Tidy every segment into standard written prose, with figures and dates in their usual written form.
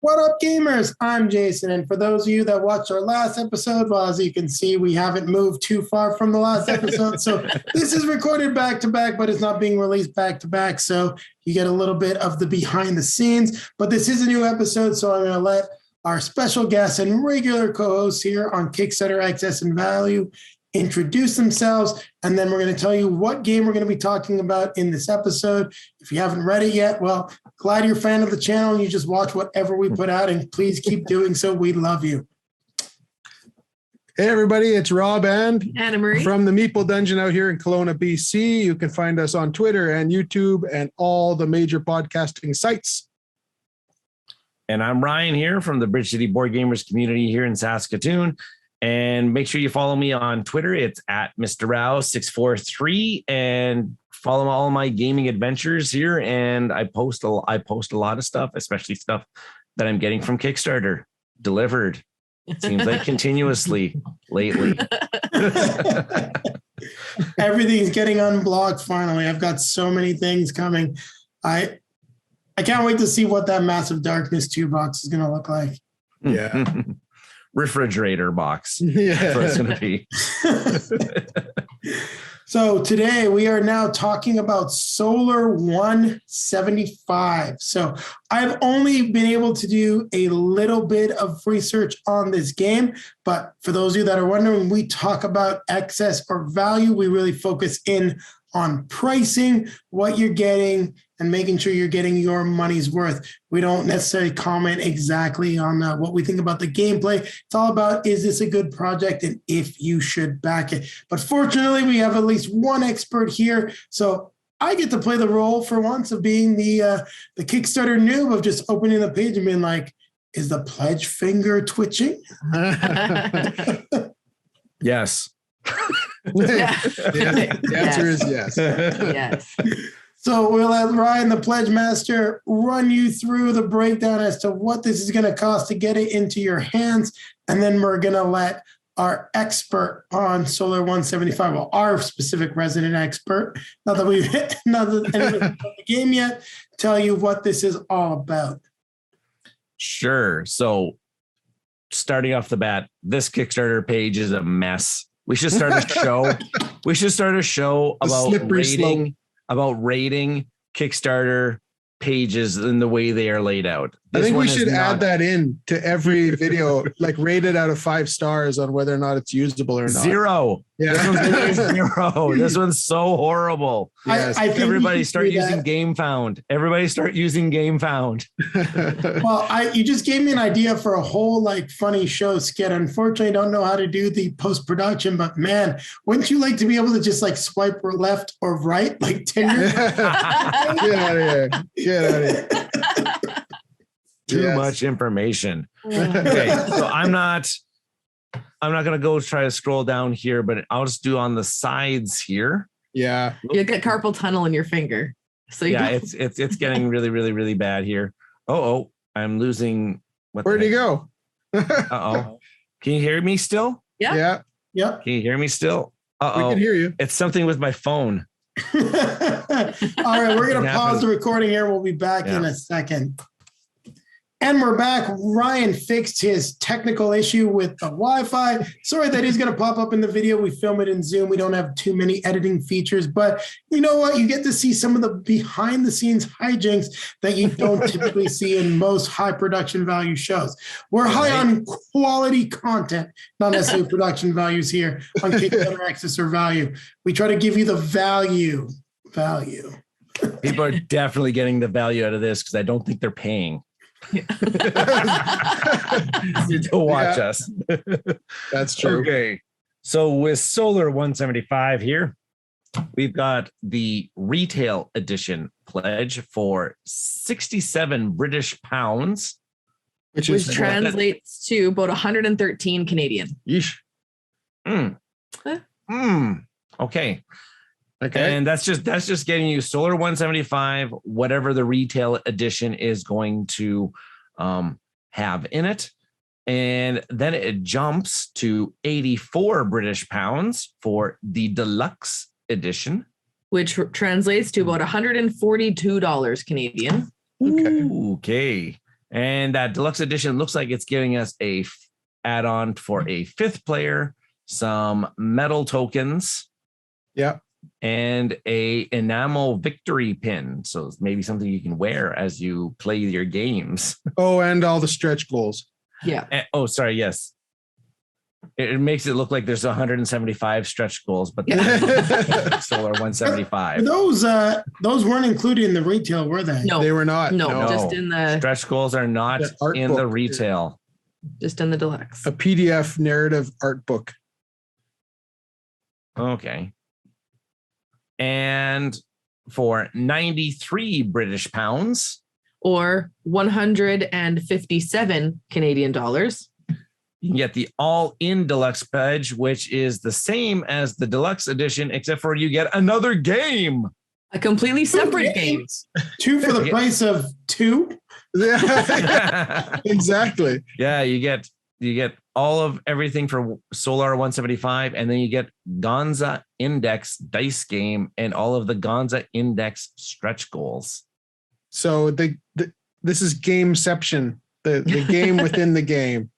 What up, gamers? I'm Jason, and for those of you that watched our last episode, well, as you can see, we haven't moved too far from the last episode, so this is recorded back-to-back, but it's not being released back-to-back, so you get a little bit of the behind the scenes, but this is a new episode, so I'm going to let our special guests and regular co-hosts here on Kickstarter Excess and Value introduce themselves, and then we're going to tell you what game we're going to be talking about in this episode. If you haven't read it yet, well, glad you're a fan of the channel and you just watch whatever we put out, and please keep doing so. We love you. Hey, everybody, it's Rob and Anna Marie Meeple Dungeon out here in Kelowna, BC. You can find us on Twitter and YouTube and all the major podcasting sites. And I'm Ryan here from the Bridge City Board Gamers community here in Saskatoon. And make sure you follow me on Twitter. It's at Mista Rau 643, and follow all my gaming adventures here. And I post a lot of stuff, especially stuff that I'm getting from Kickstarter delivered. It seems like continuously lately. Everything's getting unblocked finally. I've got so many things coming. I can't wait to see what that Massive Darkness 2 box is going to look like. Yeah. Refrigerator box. Yeah. That's what it's going to be. So today we are now talking about Solar 175. So I've only been able to do a little bit of research on this game, but for those of you that are wondering, when we talk about excess or value, we really focus in on pricing, what you're getting, and making sure you're getting your money's worth. We don't necessarily comment exactly on what we think about the gameplay. It's all about, is this a good project and if you should back it. But fortunately, we have at least one expert here. So I get to play the role for once of being the Kickstarter noob, of just opening the page and being like, is the pledge finger twitching? Yes. The answer is yes. Yes. So we'll let Ryan, the Pledge Master, run you through the breakdown as to what this is going to cost to get it into your hands. And then we're going to let our expert on Solar 175, well, our specific resident expert, not that anyone's played the game yet, tell you what this is all about. Sure. So starting off the bat, this Kickstarter page is a mess. We should start a show. About rating Kickstarter pages in the way they are laid out. I think we should add that in to every video, like rate it out of 5 stars on whether or not it's usable or not. 0. Yeah. This one's 0. This one's so horrible. Yes. I think everybody start using GameFound. Everybody start using GameFound. Well, you just gave me an idea for a whole funny show skit. Unfortunately, I don't know how to do the post-production, but man, wouldn't you like to be able to just swipe left or right like Tinder? Get out of here. Get out of here. Too much information. Okay, so I'm not going to go try to scroll down here, but I'll just do on the sides here. Yeah. You'll get carpal tunnel in your finger. So it's getting really, really, really bad here. Oh, I'm losing. Where'd he go? Uh-oh. Can you hear me still? Yeah. Yep. Can you hear me still? Uh-oh. We can hear you. It's something with my phone. All right, we're going to pause the recording here. We'll be back in a second. And we're back. Ryan fixed his technical issue with the Wi-Fi. Sorry that he's going to pop up in the video. We film it in Zoom. We don't have too many editing features, but you know what? You get to see some of the behind the scenes hijinks that you don't typically see in most high production value shows. We're high on quality content, not necessarily production values here on Kickstarter Excess or Value. We try to give you the value. People are definitely getting the value out of this because I don't think they're paying. To watch us. That's true. Okay. So with Solar 175 here, we've got the retail edition pledge for 67 British pounds, which translates to about 113 Canadian. Yeesh. Okay. And that's just getting you Solar 175, whatever the retail edition is going to have in it. And then it jumps to 84 British pounds for the Deluxe edition, which translates to about $142 Canadian. Okay. And that deluxe edition looks like it's giving us a add-on for a 5th player, some metal tokens. Yeah. And a enamel victory pin. So it's maybe something you can wear as you play your games. Oh, and all the stretch goals. Yeah. Oh, sorry. Yes. It makes it look like there's 175 stretch goals, but Solar 175. Those weren't included in the retail, were they? No, They were not. No, No. just in the Stretch goals are not The art in the book. retail. just in the deluxe. A PDF narrative art book. Okay. And for 93 British pounds, Or 157 Canadian dollars. you can get the all-in deluxe pledge, which is the same as the deluxe edition, except for you get another game. A completely separate game. 2 for the price of 2. Yeah, exactly. Yeah, you get all of everything for Solar 175, and then you get Gonza Index dice game and all of the Gonza Index stretch goals. So this is gameception, the game within the game.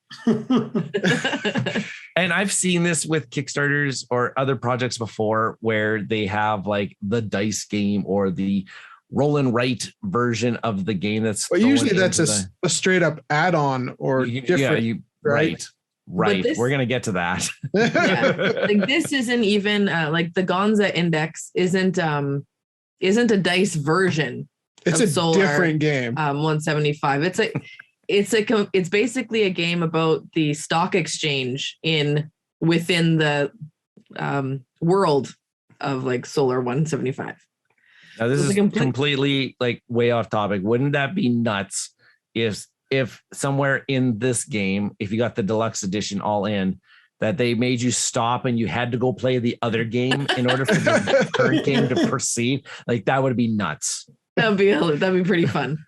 And I've seen this with Kickstarters or other projects before where they have like the dice game or the roll and write version of the game. That's But usually that's a straight up add-on or different. Right. But this- We're gonna get to that. Yeah. Like this isn't even like the Gonza Index isn't a dice version. It's of a Solar, different game. 175. It's basically a game about the stock exchange within the world of like Solar 175. Now this It's is a completely like way off topic. Wouldn't that be nuts if somewhere in this game, if you got the deluxe edition all in, that they made you stop and you had to go play the other game in order for the current game to proceed? Like that would be nuts. That'd be pretty fun.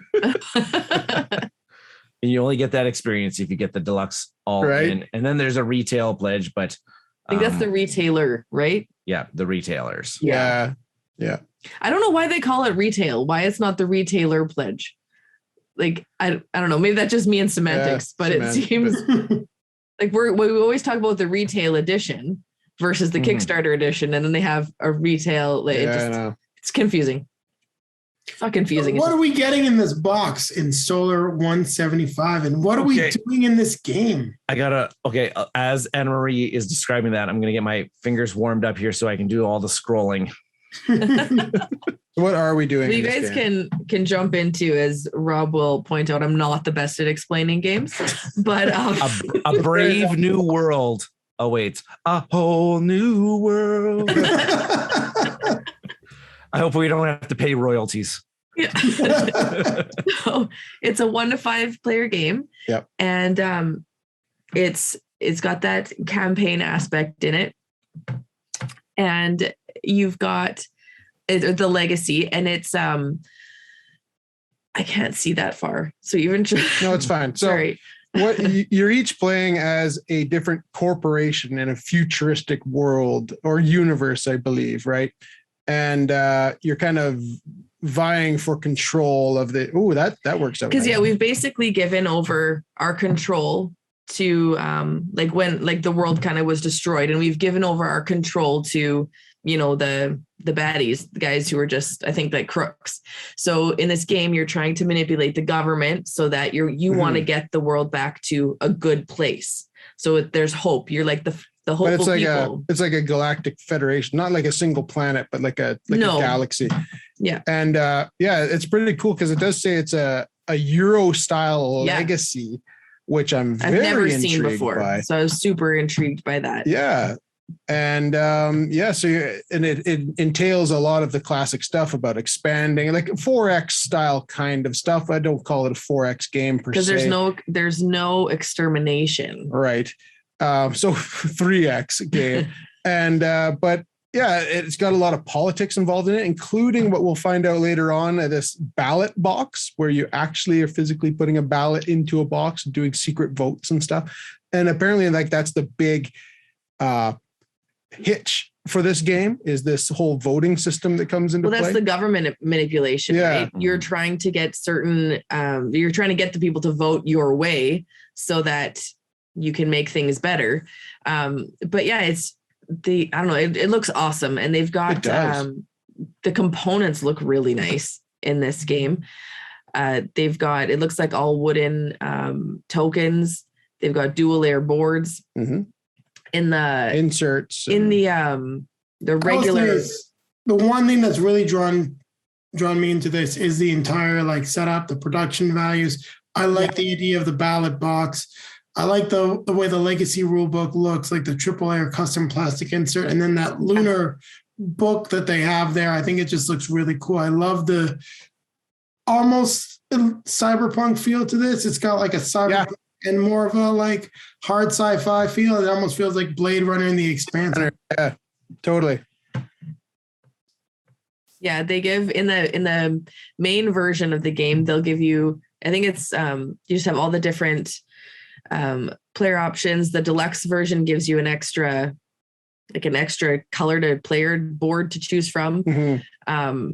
And you only get that experience if you get the deluxe all Right. in. And then there's a retail pledge, but I think that's the retailer, right? yeah, the retailers. Yeah. I don't know why they call it retail. Why it's not the retailer pledge? Like I don't know. Maybe that's just me and semantics, but it seems like we always talk about the retail edition versus the Kickstarter edition, and then they have a retail. Like, I know. it's confusing. It's not confusing. What are we getting in this box in Solar 175? And what are we doing in this game? As Anna Marie is describing that, I'm gonna get my fingers warmed up here so I can do all the scrolling. What are we doing? Well, you in this guys game? can jump into, as Rob will point out, I'm not the best at explaining games, but A brave new world awaits. A whole new world. I hope we don't have to pay royalties. Yeah. So it's a 1 to 5 player game. Yep. And it's got that campaign aspect in it. And you've got the legacy, and it's I can't see that far. So even No, it's fine. So sorry. what you're each playing as a different corporation in a futuristic world or universe, I believe, right? And you're kind of vying for control of the. Oh, that works out. Because nice. we've basically given over our control to like when like the world kind of was destroyed, and we've given over our control to the baddies, the guys who are just, I think, like crooks. So in this game, you're trying to manipulate the government so that you want to get the world back to a good place. So there's hope. You're like the hopeful but it's like people. it's like a galactic federation, not like a single planet, but like a galaxy. Yeah. And it's pretty cool because it does say it's a Euro style legacy, which I've never seen intrigued before. by. So I was super intrigued by that. Yeah. And it entails a lot of the classic stuff about expanding, like 4X style kind of stuff. I don't call it a 4X game per se. Because there's no extermination. Right. So 3X game. And but yeah, it's got a lot of politics involved in it, including what we'll find out later on, this ballot box where you actually are physically putting a ballot into a box and doing secret votes and stuff. And apparently, like, that's the big hitch for this game is this whole voting system that comes into play. Well, that's the government manipulation, right? You're trying to get you're trying to get the people to vote your way so that you can make things better. But yeah, I don't know, it looks awesome. And they've got, the components look really nice in this game. They've got, it looks like all wooden tokens. They've got dual layer boards. Mm-hmm. In the inserts, in the regular. The one thing that's really drawn me into this is the entire like setup, the production values. I like the idea of the ballot box. I like the way the legacy rule book looks, like the triple layer custom plastic insert, and then that lunar book that they have there. I think it just looks really cool. I love the almost cyberpunk feel to this. It's got like a cyberpunk and more of a like hard sci-fi feel. It almost feels like Blade Runner in the Expanse. Yeah, totally. Yeah, they give in the main version of the game, they'll give you, I think it's you just have all the different player options. The deluxe version gives you an extra color to player board to choose from. Mm-hmm.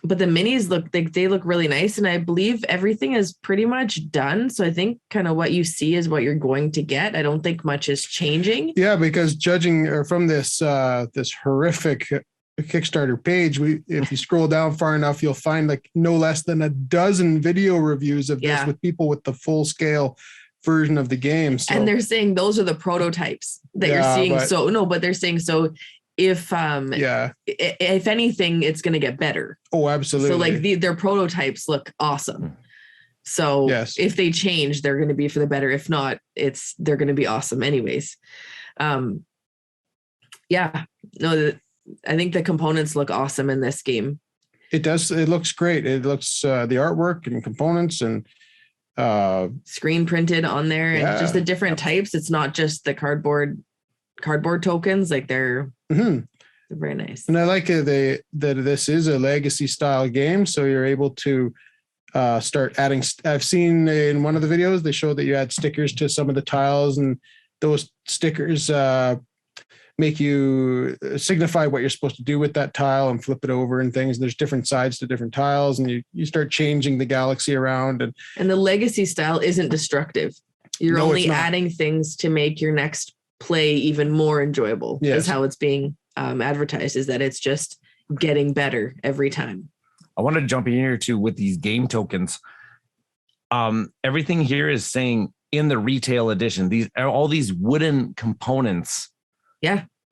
But the minis they look really nice, and I believe everything is pretty much done. So I think kind of what you see is what you're going to get. I don't think much is changing. Yeah, because judging from this this horrific Kickstarter page, if you scroll down far enough, you'll find like no less than a dozen video reviews of this with people with the full scale version of the game. So. And they're saying those are the prototypes that you're seeing. But they're saying so. If anything, it's going to get better. Oh, absolutely. So like their prototypes look awesome. So if they change, they're going to be for the better. If not, they're going to be awesome anyways. I think the components look awesome in this game. It does. It looks great. It looks the artwork and components and screen printed on there and just the different types. It's not just the cardboard tokens. Like they're very nice. And I like that this is a legacy style game, so you're able to start adding. I've seen in one of the videos they showed that you add stickers to some of the tiles, and those stickers make you signify what you're supposed to do with that tile and flip it over and things. There's different sides to different tiles, and you start changing the galaxy around. And the legacy style isn't destructive. You're only adding things to make your next play even more enjoyable. Is how it's being advertised, is that it's just getting better every time. I want to jump in here too with these game tokens. Everything here is saying in the retail edition, all these wooden components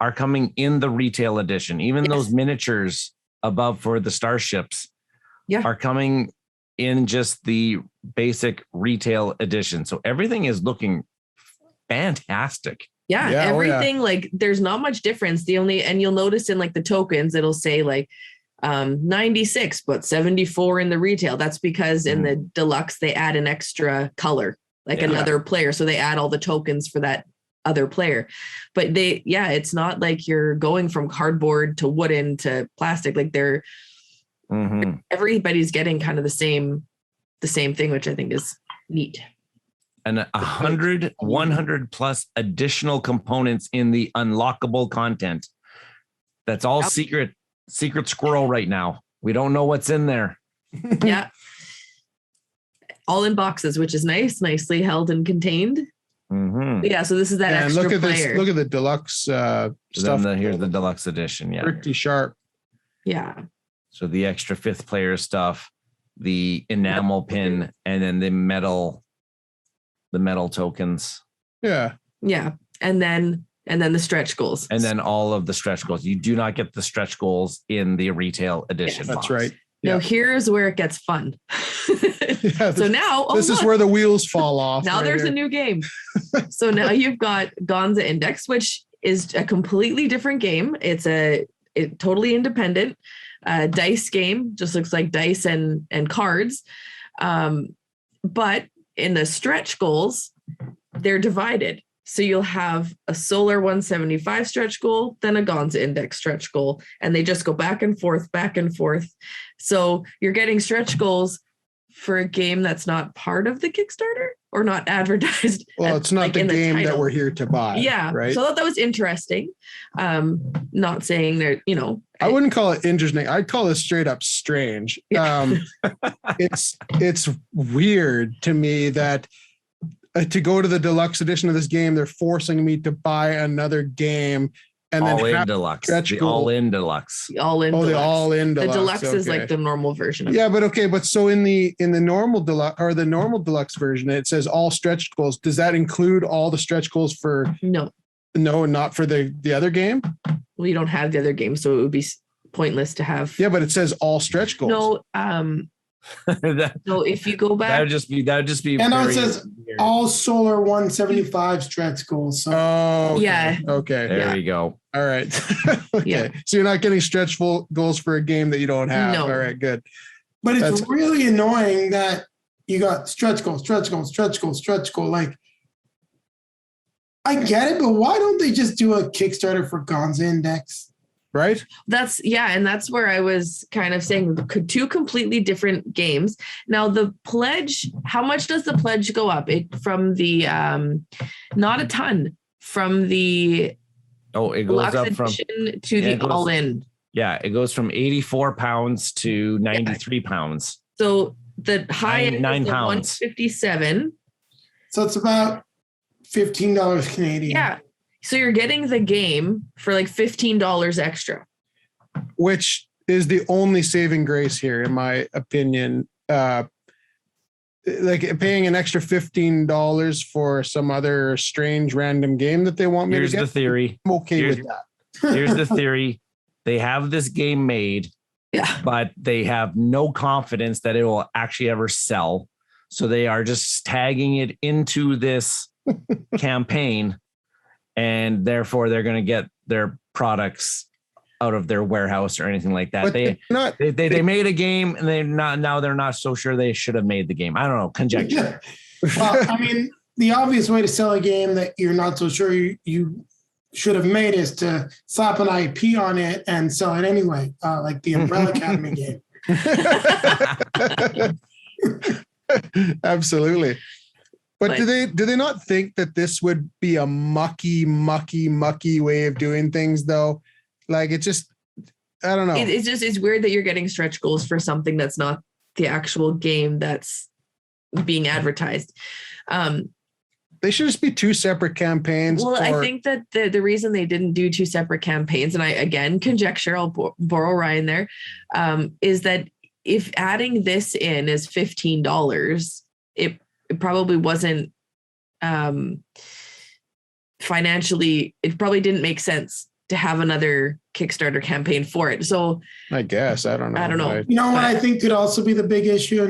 are coming in the retail edition. Even those miniatures above for the starships are coming in just the basic retail edition. So everything is looking fantastic. Everything like there's not much difference. And you'll notice in like the tokens, it'll say like 96, but 74 in the retail. That's because in the deluxe, they add an extra color, like another player. So they add all the tokens for that other player. But it's not like you're going from cardboard to wooden to plastic. Like everybody's getting kind of the same thing, which I think is neat. And 100 plus additional components in the unlockable content. That's all secret squirrel right now. We don't know what's in there. All in boxes, which is nicely held and contained. Mm-hmm. So this is that extra player. Look at the deluxe stuff. Here's the deluxe edition. Pretty sharp. So the extra fifth player stuff, the enamel pin, and then the metal tokens. And then the stretch goals. And then all of the stretch goals. You do not get the stretch goals in the retail edition. That's right. Now here's where it gets fun. So now this is where the wheels fall off. Now there's a new game. So now you've got Gonza Index, which is a completely different game. It's totally independent dice game. Just looks like dice and cards. But in the stretch goals, they're divided. So you'll have a solar 175 stretch goal, then a Gonza Index stretch goal, and they just go back and forth. So you're getting stretch goals for a game that's not part of the Kickstarter. or not advertised. Well, it's not like, the in game that title. we're here to buy. Yeah. Right. So I thought that was interesting. Not saying that, you know, I wouldn't call it interesting. I'd call it straight up strange. Yeah. It's weird to me that to go to the deluxe edition of this game, they're forcing me to buy another game and all then in deluxe. stretch The goal. all in deluxe. all in. Oh, deluxe. the all in The deluxe. deluxe is Okay. like the normal version of it. Yeah, but so in the normal deluxe or the normal deluxe version, it says all stretch goals. Does that include all the stretch goals for No, not for the other game? well, you don't have the other game, so it would be pointless to have. Yeah, but it says all stretch goals. No, that so if you go back, would just be And now it very says weird. all solar 175 stretch goals. So Oh, okay. Yeah. Okay. There yeah. you go. All right. Okay. Yeah. So you're not getting stretchful goals for a game that you don't have. No. All right, good. but it's That's- really annoying that you got stretch goal, stretch goal, stretch goal, stretch goal. Like, I get it, but why don't they just do a Kickstarter for Gonza Index? Right? and that's where I was kind of saying two completely different games. Now the pledge, how much does the pledge go up? It from the not a ton from the Oh, it goes deluxe up from edition to Yeah, the it goes- all in. it goes from 84 pounds to 93 pounds. So the high end Nine is the pounds. 157. So it's about $15 Canadian. Yeah. So you're getting the game for like $15 extra. Which is the only saving grace here, in my opinion. Like paying an extra $15 for some other strange random game that they want me Here's to the get. theory. I'm okay Here's- with that. Here's the theory. They have this game made, Yeah. but they have no confidence that it will actually ever sell. So they are just tagging it into this campaign, and therefore they're going to get their products out of their warehouse or anything like that. But They not they made a game, and they're not so sure they should have made the game. I don't know, conjecture. Well, I mean, the obvious way to sell a game that you're not so sure you should have made is to slap an IP on it and sell it anyway, like the Umbrella Academy game. Absolutely. But Like- do they not think that this would be a mucky way of doing things though? Like it just, I don't know. It's weird that you're getting stretch goals for something that's not the actual game that's being advertised. They should just be two separate campaigns. Well, I think that the reason they didn't do two separate campaigns, and I again conjecture, I'll borrow Ryan there, is that if adding this in is $15, it probably wasn't financially, it probably didn't make sense to have another Kickstarter campaign for it. So I guess, I don't know. I don't know. You know what I think could also be the big issue,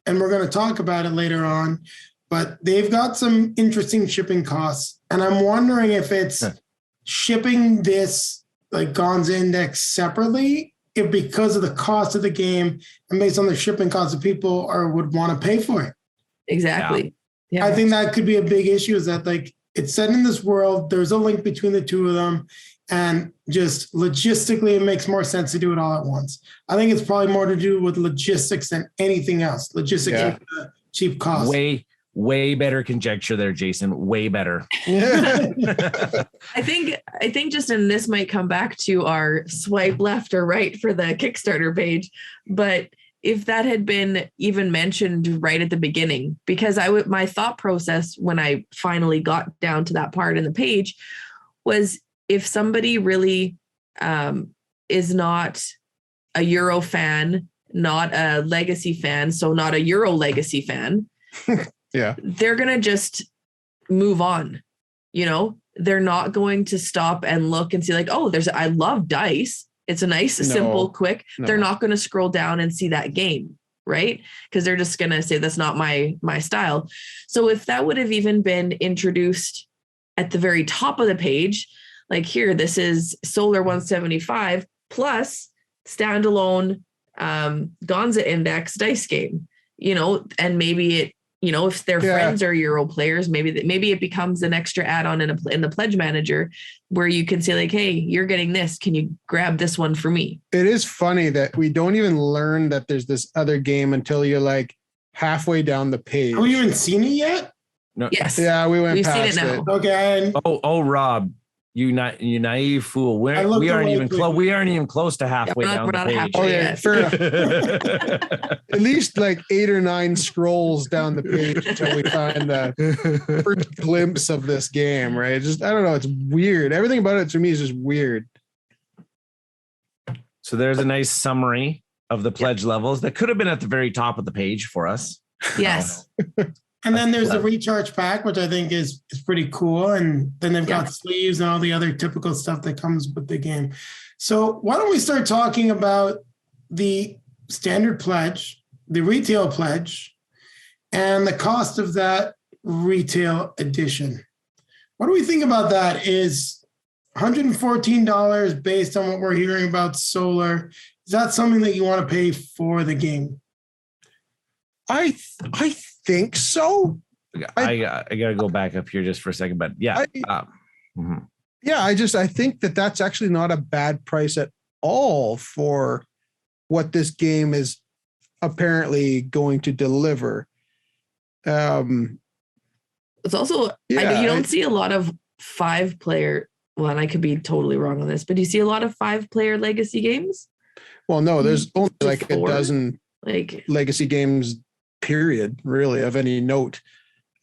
and we're going to talk about it later on, but they've got some interesting shipping costs. And I'm wondering if it's shipping this like Gonza Index separately, if because of the cost of the game and based on the shipping costs that people would want to pay for it. exactly. Yeah. I think that could be a big issue, is that like it's set in this world, there's a link between the two of them, and just logistically it makes more sense to do it all at once. I think it's probably more to do with logistics than anything else. Logistics Yeah. are the cheap cost. Way better conjecture there, Jason. Way better. I think just, and this might come back to our swipe left or right for the Kickstarter page, but if that had been even mentioned right at the beginning, because my thought process when I finally got down to that part in the page was, if somebody really is not a Euro fan, not a Legacy fan, so not a Euro Legacy fan, Yeah. they're going to just move on. You know, they're not going to stop and look and see like, oh, I love dice. It's a nice, simple, quick. No. They're not going to scroll down and see that game, right? Because they're just going to say that's not my style. So if that would have even been introduced at the very top of the page, like here, this is Solar 175 plus standalone Gonza Index dice game, you know, and maybe it, you know, if their friends are Euro players, maybe it becomes an extra add-on in the pledge manager where you can say like, hey, you're getting this. Can you grab this one for me? It is funny that we don't even learn that there's this other game until you're like halfway down the page. Have you even seen it yet? No. Yes. Yeah, we went We've seen past it now. it. Okay. And Oh, Rob, you naive fool. I looked We aren't away even quickly. close. We aren't even close to halfway we're down not the page. halfway Okay, yet. fair enough. At least like 8 or 9 scrolls down the page until we find the first glimpse of this game, right? Just, I don't know. It's weird. Everything about it to me is just weird. So there's a nice summary of the pledge levels that could have been at the very top of the page for us. Yes. And then there's the recharge pack, which I think is pretty cool. And then they've got sleeves and all the other typical stuff that comes with the game. So why don't we start talking about the standard pledge, the retail pledge, and the cost of that retail edition. What do we think about that? Is $114 based on what we're hearing about solar? Is that something that you want to pay for the game? I think so. I got to go back up here just for a second, but yeah. Yeah, I think that that's actually not a bad price at all for what this game is apparently going to deliver. It's also, you don't see a lot of 5-player. Well, and I could be totally wrong on this, but do you see a lot of 5-player legacy games? Well, no, there's only like 4? a dozen legacy games, period, really, of any note.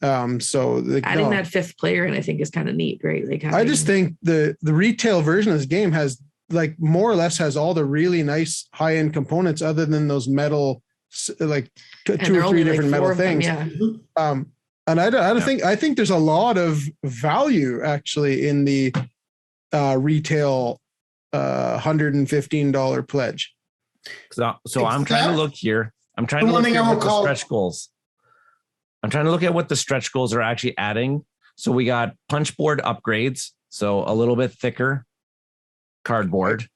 So adding that 5th player in, I think, is kind of neat, right? Like, I just think the retail version of this game has like more or less has all the really nice high-end components other than those metal, like 2 or 3 different metal things. And I think there's a lot of value actually in the retail $115 pledge. So I'm trying to look here. I'm trying to look at what the stretch goals. I'm trying to look at what the stretch goals are actually adding. So we got punch board upgrades. So a little bit thicker cardboard.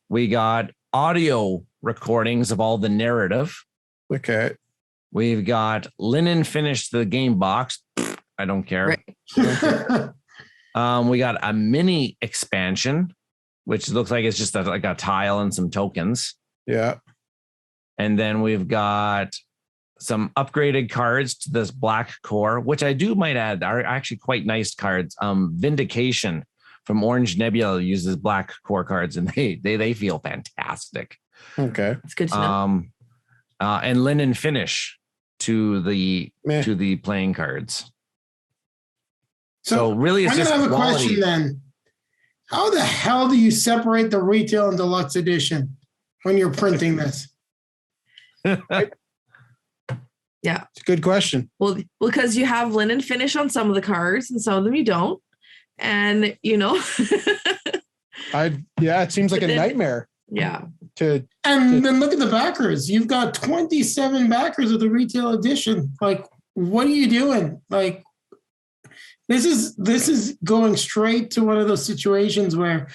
We got audio recordings of all the narrative. Okay. We've got linen finish the game box. I don't care. Right. We got a mini expansion, which looks like it's just like a tile and some tokens. Yeah. And then we've got some upgraded cards to this black core, which I might add are actually quite nice cards. Vindication from Orange Nebula uses black core cards, and they feel fantastic. Okay, it's good to know. And linen finish to the playing cards. So really, it's just I'm gonna have quality. a question then. How the hell do you separate the retail and deluxe edition when you're printing this? Yeah, it's a good question. Well, because you have linen finish on some of the cards and some of them you don't, and it seems like a nightmare. Yeah. Then look at the backers. You've got 27 backers of the retail edition. Like, what are you doing? Like, this is going straight to one of those situations where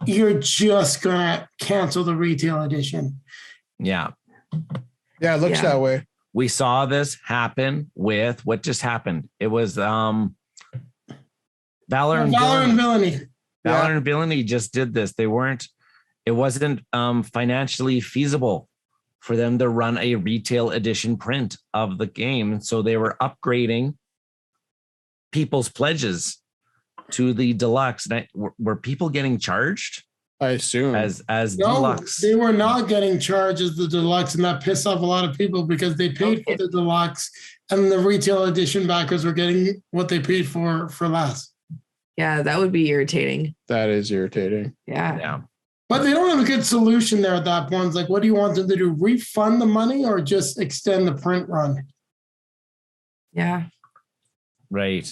you're just gonna cancel the retail edition. Yeah. Yeah, it looks that way. We saw this happen with what just happened. It was Valor and Villainy. Valor and Villainy just did this. It wasn't financially feasible for them to run a retail edition print of the game. So they were upgrading people's pledges to the deluxe. Were people getting charged? I assume as no, deluxe. They were not getting charged as the deluxe, and that pissed off a lot of people because they paid for the deluxe, and the retail edition backers were getting what they paid for less. Yeah, that would be irritating. That is irritating. Yeah. But they don't have a good solution there at that point. It's like, what do you want them to do? Refund the money or just extend the print run? Yeah. Right.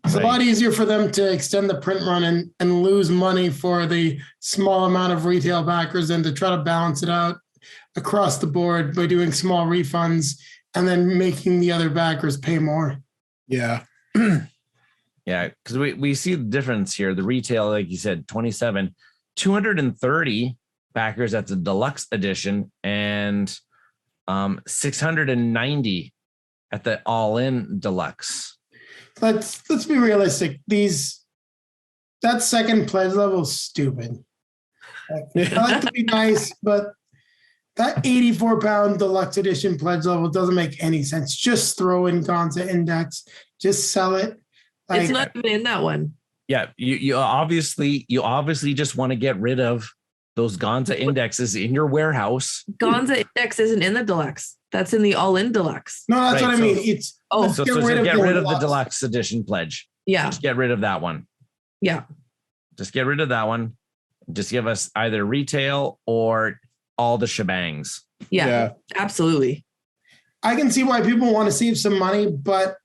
It's a lot easier for them to extend the print run and lose money for the small amount of retail backers than to try to balance it out across the board by doing small refunds and then making the other backers pay more. Yeah. Yeah, because we see the difference here. The retail, like you said, 27, 230 backers at the deluxe edition and 690 at the all-in deluxe. Let's be realistic. That second pledge level is stupid. I like to be nice, but that 84-pound deluxe edition pledge level doesn't make any sense. Just throw in Gonza Index, just sell it. Like, it's not even in that one. Yeah, you obviously just want to get rid of those Gonza indexes in your warehouse. Gonza Index isn't in the deluxe. That's in the all-in deluxe. No, that's Right, what I mean. It's So get rid of the deluxe edition pledge. Yeah. Just get rid of that one. Yeah. Just get rid of that one. Just give us either retail or all the shebangs. Yeah. Absolutely. I can see why people want to save some money, but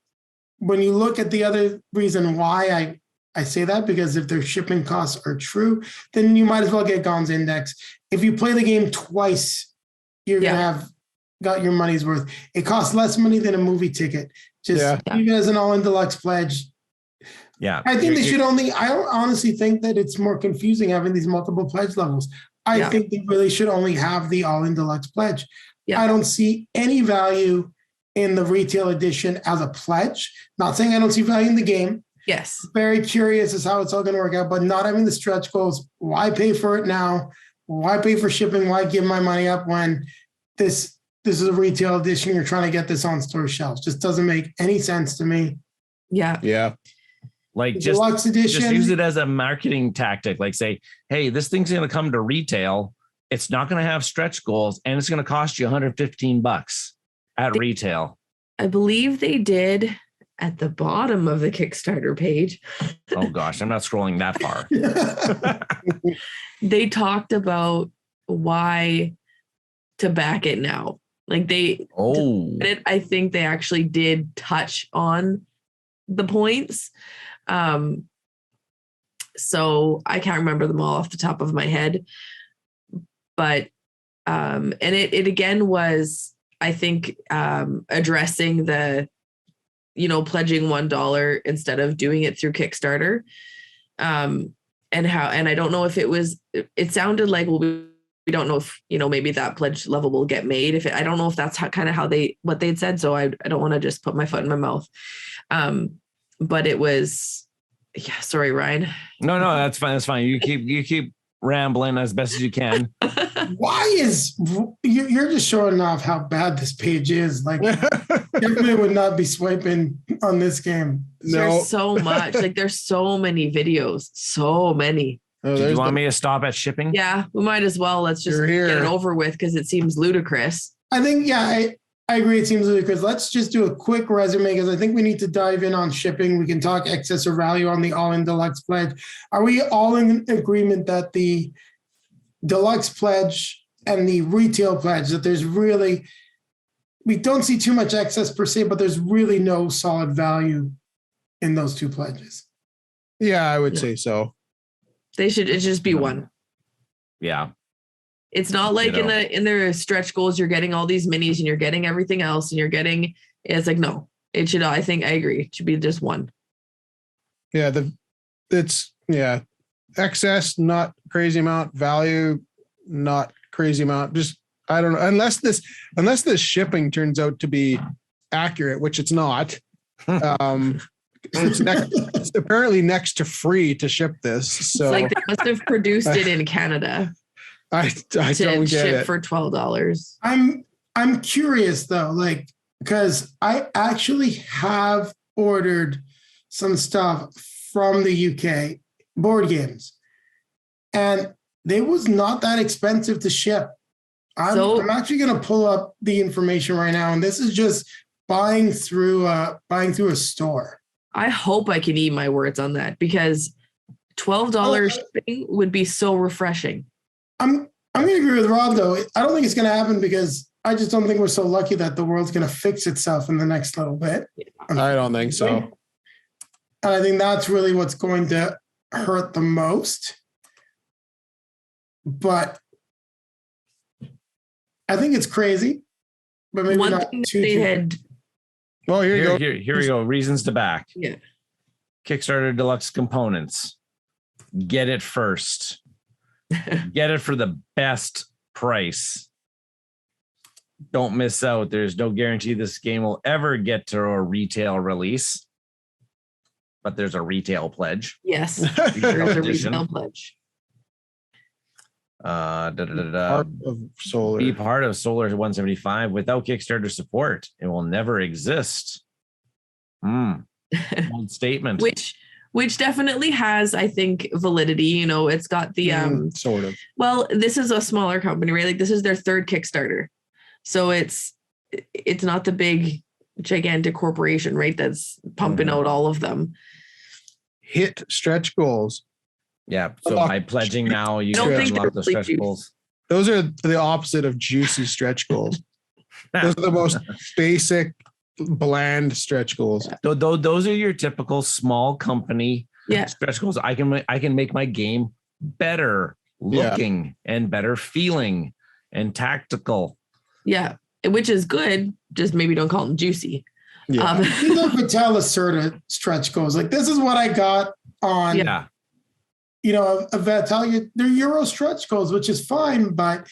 when you look at the other reason why I say that, because if their shipping costs are true, then you might as well get Gonza Index. If you play the game twice, you're going to have got your money's worth. It costs less money than a movie ticket. Just you guys an all-in deluxe pledge. Yeah. I think I honestly think that it's more confusing having these multiple pledge levels. I think they really should only have the all-in deluxe pledge. Yeah. I don't see any value in the retail edition as a pledge. Not saying I don't see value in the game. Yes. Very curious as how it's all going to work out, but not having the stretch goals. Why pay for it now? Why pay for shipping? Why give my money up when this is a retail edition? You're trying to get this on store shelves. Just doesn't make any sense to me. Yeah. Yeah. Like deluxe edition, just use it as a marketing tactic. Like say, hey, this thing's going to come to retail. It's not going to have stretch goals, and it's going to cost you $115 at retail. I believe they did at the bottom of the Kickstarter page. Oh gosh, I'm not scrolling that far. They talked about why to back it now. Like I think they actually did touch on the points. So I can't remember them all off the top of my head, but and it again was, I think, addressing the, pledging $1 instead of doing it through Kickstarter. And I don't know if it sounded like, well, we don't know if, maybe that pledge level will get made. I don't know if that's what they'd said. So I don't want to just put my foot in my mouth. But it was, sorry, Ryan. No, that's fine. That's fine. You keep rambling as best as you can. Why you're just showing off how bad this page is? Like, definitely would not be swiping on this game. There's so much. Like, there's so many videos. So many. Oh, do you want me to stop at shipping? Yeah, we might as well. Let's just get it over with because it seems ludicrous. I think, I agree. It seems ludicrous. Let's just do a quick resume because I think we need to dive in on shipping. We can talk excess or value on the all-in deluxe pledge. Are we all in agreement that the deluxe pledge and the retail pledge, that we don't see too much excess per se, but there's really no solid value in those two pledges? Yeah, I would say so. It just be one. Yeah. It's not like in their stretch goals, you're getting all these minis and you're getting everything else and it's like, no, it should, I think I agree. It should be just one. Yeah. Excess, not crazy amount. Value, not crazy amount. Just, I don't know. Unless this shipping turns out to be accurate, which it's not. It's apparently next to free to ship this. So it's like they must have produced it in Canada. I don't get ship it. for $12. I'm curious though, because I actually have ordered some stuff from the UK, board games, and they was not that expensive to ship. I'm actually going to pull up the information right now, and this is just buying through a store. I hope I can eat my words on that because $12 shipping would be so refreshing. I'm going to agree with Rob, though. I don't think it's going to happen because I just don't think we're so lucky that the world's going to fix itself in the next little bit. I don't think so. And I think that's really what's going to hurt the most. But I think it's crazy. But maybe not too. Well, here you go. Here we go. Reasons to back. Yeah. Kickstarter Deluxe components. Get it first. Get it for the best price. Don't miss out. There's no guarantee this game will ever get to a retail release, but there's a retail pledge. Yes, there's a retail pledge. Part of solar. Be part of Solar 175. Without Kickstarter support, it will never exist. Bold statement. Which definitely has, I think, validity. You know, it's got the sort of. Well, this is a smaller company, right? Like this is their third Kickstarter, so it's not the big gigantic corporation, right? That's pumping out all of them. Hit stretch goals. Yeah. So by pledging now, you can unlock the stretch goals. Those are the opposite of juicy stretch goals. Those are the most basic, bland stretch goals. Those are your typical small company stretch goals. I can make my game better looking and better feeling and tactical. Yeah, which is good. Just maybe don't call them juicy. Yeah. You know, Patel asserted stretch goals. Like this is what I got on. Yeah. You know, they're Euro stretch goals, which is fine, but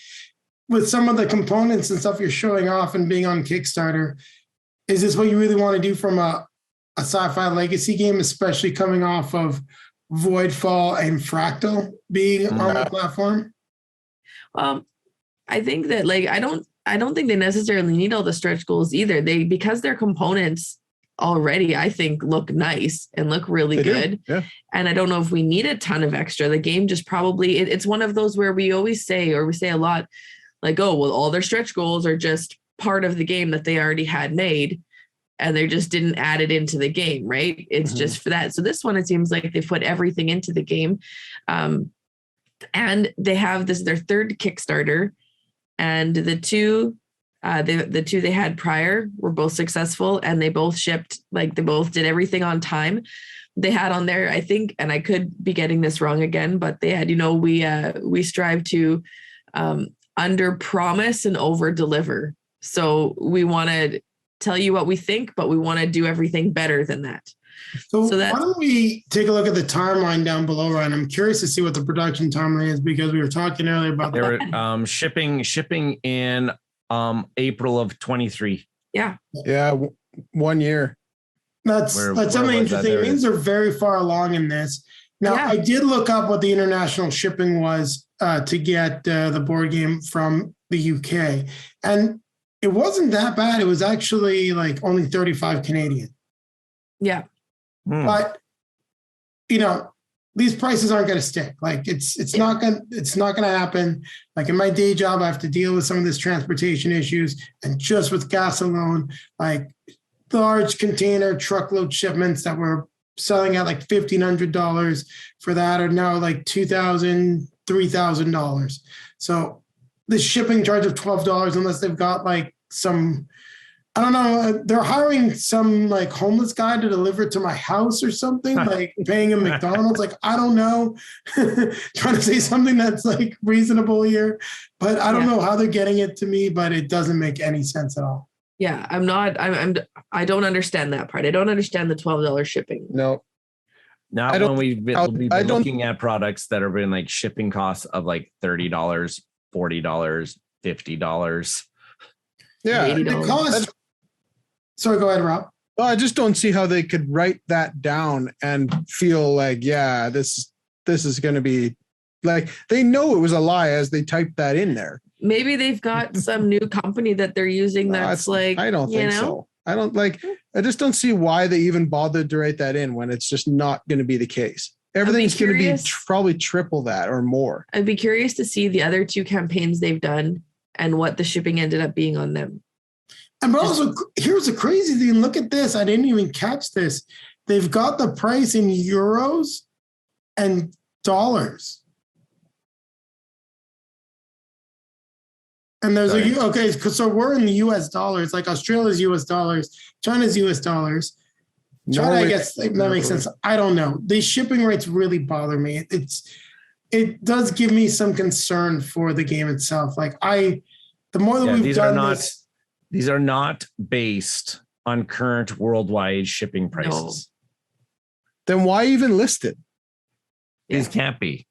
with some of the components and stuff you're showing off and being on Kickstarter, is this what you really want to do from a sci-fi legacy game, especially coming off of Voidfall and Fractal being on the platform? I think that I don't think they necessarily need all the stretch goals either. Because their components already, I think, look nice and look really good. Yeah. And I don't know if we need a ton of extra. The game just probably, it's one of those where we always say, or we say a lot, like, oh, well, all their stretch goals are just part of the game that they already had made, and they just didn't add it into the game, right? It's just for that. So this one, it seems like they put everything into the game. And they have their third Kickstarter, and the two they had prior were both successful, and they both shipped, they both did everything on time. They had on there, I think, and I could be getting this wrong again, but they had, we strive to under promise and over deliver. So we want to tell you what we think, but we want to do everything better than that. So why don't we take a look at the timeline down below, Ryan? I'm curious to see what the production timeline is, because we were talking earlier about they were shipping in April of 23. Yeah. Yeah. 1 year. That's something interesting. It means they're very far along in this. Now, I did look up what the international shipping was to get the board game from the UK, and it wasn't that bad. It was actually only 35 Canadian. Yeah. But these prices aren't going to stick. It's not going to happen. In my day job, I have to deal with some of this transportation issues, and just with gas alone, large container truckload shipments that were selling at $1,500 for that are now $2,000, $3,000. So the shipping charge of $12, unless they've got some, I don't know, they're hiring some homeless guy to deliver it to my house or something, paying him McDonald's. I don't know, trying to say something that's reasonable here, but I don't know how they're getting it to me, but it doesn't make any sense at all. Yeah, I don't understand that part. I don't understand the $12 shipping. No. Not when we've been looking at products that have been shipping costs of $30, $40, $50. Yeah. $80. The cost. Sorry, go ahead, Rob. Well, I just don't see how they could write that down and feel this is going to be they know it was a lie as they typed that in there. Maybe they've got some new company that they're using that's I don't think so. I don't I just don't see why they even bothered to write that in when it's just not going to be the case. Everything's going to be probably triple that or more. I'd be curious to see the other two campaigns they've done and what the shipping ended up being on them. And also, here's the crazy thing. Look at this. I didn't even catch this. They've got the price in euros and dollars. And there's so we're in the US dollars, Australia's US dollars, China's US dollars. China, I guess that makes sense. I don't know. These shipping rates really bother me. It does give me some concern for the game itself. The more that we've done this. These are not based on current worldwide shipping prices. No. Then why even list it? These can't be.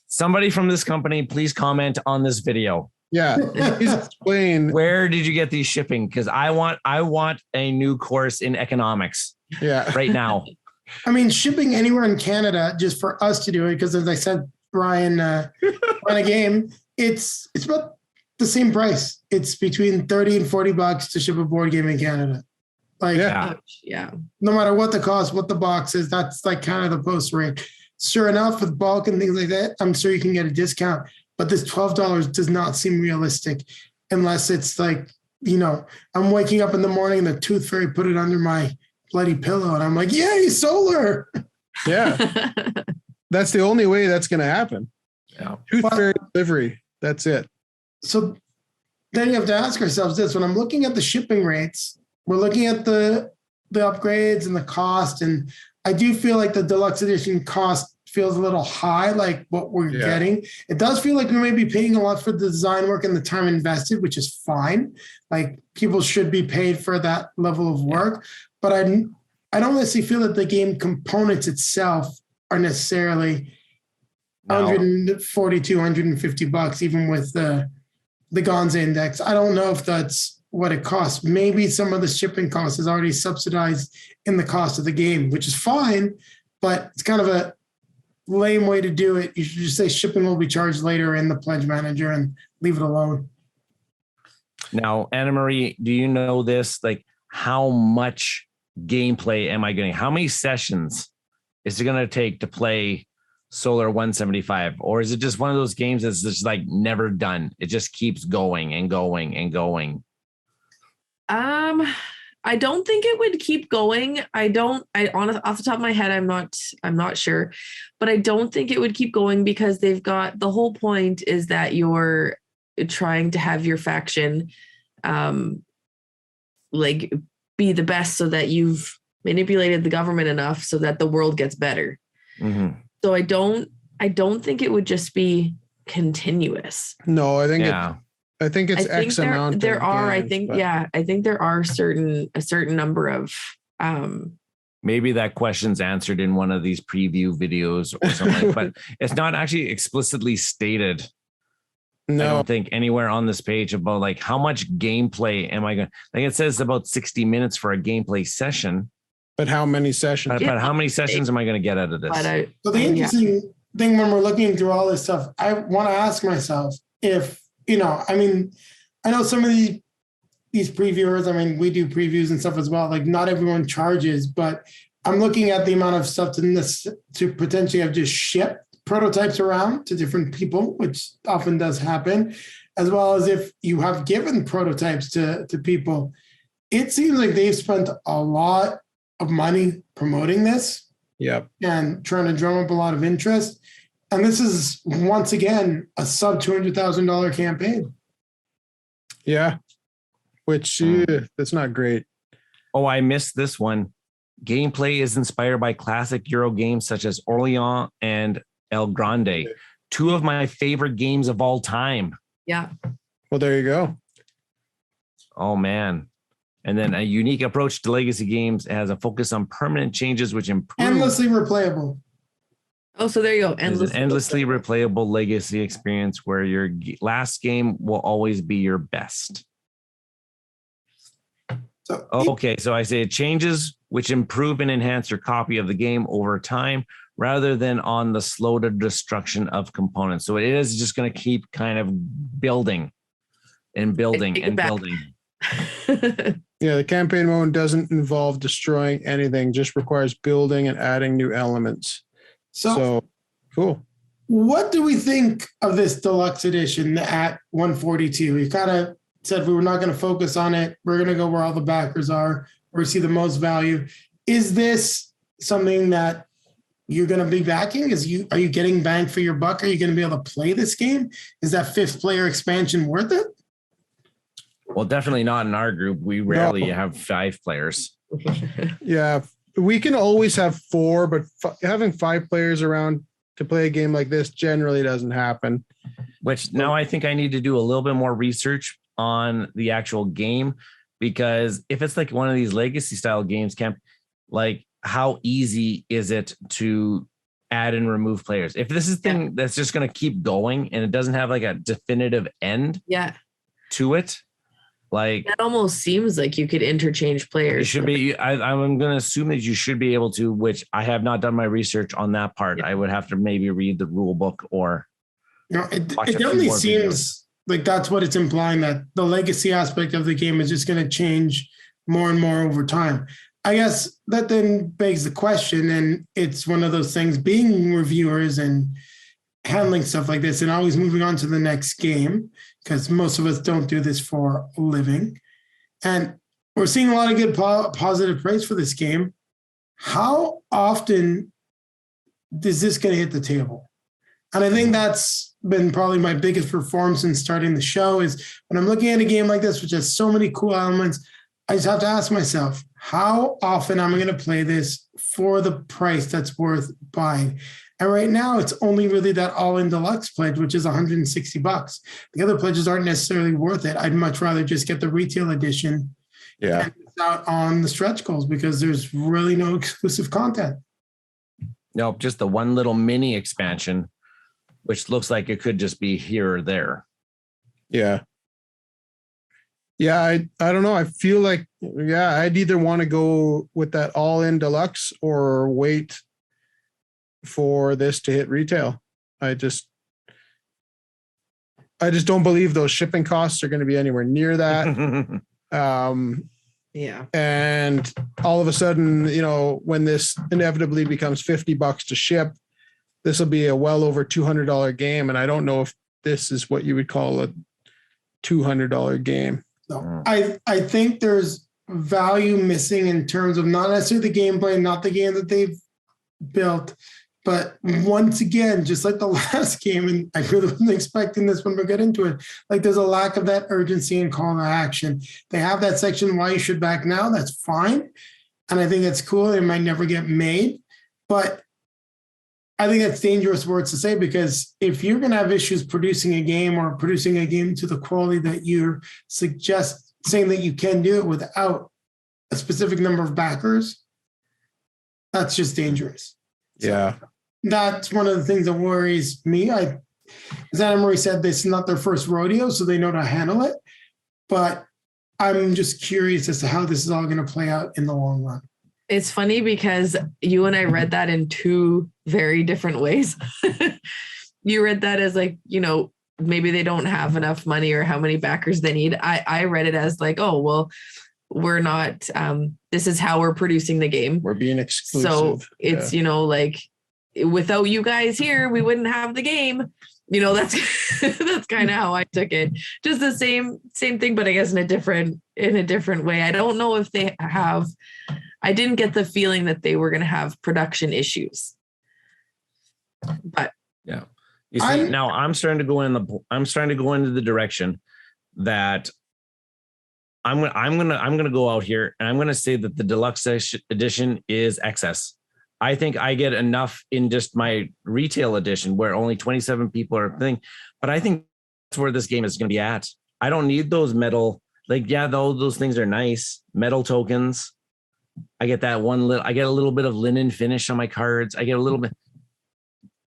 Somebody from this company, please comment on this video. Yeah, please explain. Where did you get these shipping? Because I want a new course in economics. Yeah, right now. I mean, shipping anywhere in Canada just for us to do it, because as I said Ryan on a game, it's about the same price. It's between $30 and $40 to ship a board game in Canada. Like, yeah. No matter what the cost, what the box is, that's like kind of the post rate. Sure enough, with bulk and things like that, I'm sure you can get a discount. But this $12 does not seem realistic unless it's like, I'm waking up in the morning and the Tooth Fairy put it under my bloody pillow. And I'm like, yay, solar. Yeah. That's the only way that's going to happen. Yeah. Tooth Fairy delivery. That's it. So then you have to ask ourselves this. When I'm looking at the shipping rates, we're looking at the upgrades and the cost. And I do feel like the deluxe edition cost feels a little high, like what we're getting. It does feel like we may be paying a lot for the design work and the time invested, which is fine. Like people should be paid for that level of work. But I don't necessarily feel that the game components itself are necessarily $140, $150, even with the Gonza index. I don't know if that's what it costs. Maybe some of the shipping cost is already subsidized in the cost of the game, which is fine, but it's kind of a lame way to do it. You should just say shipping will be charged later in the pledge manager and leave it alone. Now, Anna Marie, do you know this? Like, how much gameplay am I getting? How many sessions is it going to take to play Solar 175? Or is it just one of those games that's just like never done? It just keeps going and going and going. I don't think it would keep going. Off the top of my head, I'm not sure, but I don't think it would keep going because they've got, the whole point is that you're trying to have your faction, like be the best so that you've manipulated the government enough so that the world gets better. Mm-hmm. So I don't think it would just be continuous. No, I think it's X amount. I think there are a certain number of maybe that question's answered in one of these preview videos or something, but it's not actually explicitly stated. No, I don't think anywhere on this page about like how much gameplay am I going to, like it says about 60 minutes for a gameplay session. But how many sessions? But how many sessions am I going to get out of this? So the interesting thing when we're looking through all this stuff, I want to ask myself if, I know some of these previewers, we do previews and stuff as well. Like not everyone charges, but I'm looking at the amount of stuff to potentially have just shipped prototypes around to different people, which often does happen, as well as if you have given prototypes to people. It seems like they've spent a lot of money promoting this. Yep. And trying to drum up a lot of interest. And this is once again a sub $200,000 campaign. Yeah. Which that's not great. Oh, I missed this one. Gameplay is inspired by classic Euro games such as Orleans and El Grande, two of my favorite games of all time. Yeah. Well, there you go. Oh, man. And then a unique approach to legacy games has a focus on permanent changes, which improve. Endlessly replayable. Oh, so there you go. Endlessly replayable legacy experience where your last game will always be your best. So I say it changes which improve and enhance your copy of the game over time rather than on the slow to destruction of components. So it is just going to keep kind of building and building and building. Yeah, the campaign mode doesn't involve destroying anything, just requires building and adding new elements. So cool. What do we think of this deluxe edition at 142? We kind of said we were not going to focus on it. We're going to go where all the backers are, where we see the most value. Is this something that you're going to be backing? Are you getting bang for your buck? Are you going to be able to play this game? Is that 5th player expansion worth it? Well, definitely not in our group. We rarely have 5 players. Yeah, we can always have 4, but having 5 players around to play a game like this generally doesn't happen. Which now I think I need to do a little bit more research on the actual game, because if it's like one of these legacy style games, like how easy is it to add and remove players? If this is a thing that's just going to keep going and it doesn't have like a definitive end to it, Like That almost seems like you could interchange players. it should be. I'm going to assume that you should be able to, which I have not done my research on that part. I would have to maybe read the rule book or. It Watch a few definitely more seems like that's what it's implying, that the legacy aspect of the game is just going to change more and more over time. I guess that then begs the question, and it's one of those things, being reviewers and handling stuff like this and always moving on to the next game, because most of us don't do this for a living. And we're seeing a lot of good positive praise for this game. How often is this going to hit the table? And I think that's been probably my biggest performance in starting the show, is when I'm looking at a game like this, which has so many cool elements, I just have to ask myself, how often am I going to play this for the price that's worth buying? And right now, it's only really that all-in deluxe pledge, which is $160. The other pledges aren't necessarily worth it. I'd much rather just get the retail edition and miss out on the stretch goals, because there's really no exclusive content. Nope, just the one little mini expansion, which looks like it could just be here or there. Yeah. Yeah, I don't know. I feel like, I'd either want to go with that all-in deluxe or wait for this to hit retail. I just don't believe those shipping costs are going to be anywhere near that. Yeah. And all of a sudden, when this inevitably becomes $50 to ship, this will be a well over $200 game. And I don't know if this is what you would call a $200 game. So I think there's value missing in terms of not necessarily the gameplay, not the game that they've built, but once again, just like the last game, and I really wasn't expecting this when we get into it, like there's a lack of that urgency and call to action. They have that section, why you should back now, that's fine. And I think it's cool. It might never get made, but I think that's dangerous words to say, because if you're going to have issues producing a game or producing a game to the quality that you're saying that you can do it without a specific number of backers, that's just dangerous. Yeah. So that's one of the things that worries me. As Anna Marie said, this is not their first rodeo, so they know how to handle it. But I'm just curious as to how this is all going to play out in the long run. It's funny because you and I read that in two very different ways. You read that as like, maybe they don't have enough money or how many backers they need. I read it as like, oh, well, we're not, this is how we're producing the game. We're being exclusive. So it's, like without you guys here, we wouldn't have the game. That's that's kind of how I took it. Just the same thing, but I guess in a different way. I don't know if they have. I didn't get the feeling that they were going to have production issues. But yeah, you see, now I'm starting to go into the direction that I'm gonna go out here and I'm gonna say that the deluxe edition is excess. I think I get enough in just my retail edition where only 27 people are thing, but I think that's where this game is going to be at. I don't need those metal, those things are nice. Metal tokens. I get that I get a little bit of linen finish on my cards. I get a little bit,